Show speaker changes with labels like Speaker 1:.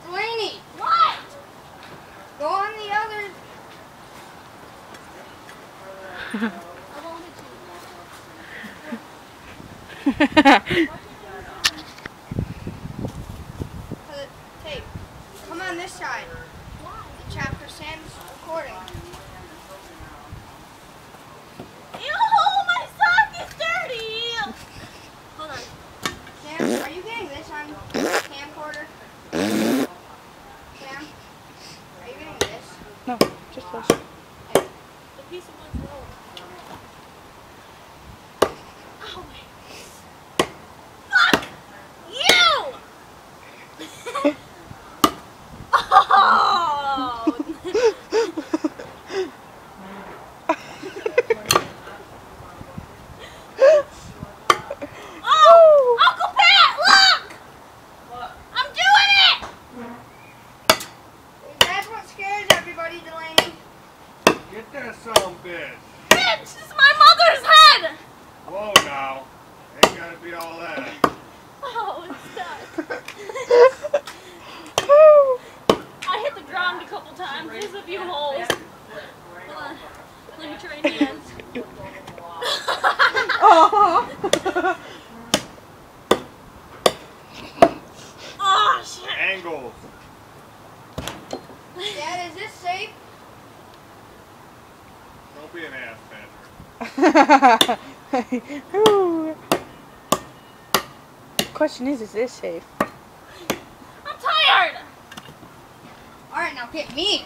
Speaker 1: Delaney! What? Go on the other. Tape. Come on this side. The chapter Sam's recording.
Speaker 2: Ew, my sock is dirty! Hold on.
Speaker 1: Sam, are you getting this on camcorder? Sam, are you getting this?
Speaker 3: No, just this.
Speaker 2: The piece of wood's low. Oh my. Fuck! You! Oh! Oh! Uncle Pat, look! What? I'm doing it!
Speaker 1: That's what scares everybody, Delaney.
Speaker 4: Get that son bitch.
Speaker 2: Bitch, this is my mother's head!
Speaker 4: Whoa now. Ain't gotta be all that.
Speaker 2: Oh, it's stuck. I hit the ground a couple times. There's a few holes. Hold on. Let me try again. Oh, shit.
Speaker 4: Angles.
Speaker 1: Dad, is this safe?
Speaker 4: Don't be an ass badger.
Speaker 3: Question is this safe?
Speaker 2: I'm tired.
Speaker 1: Alright, now pick me.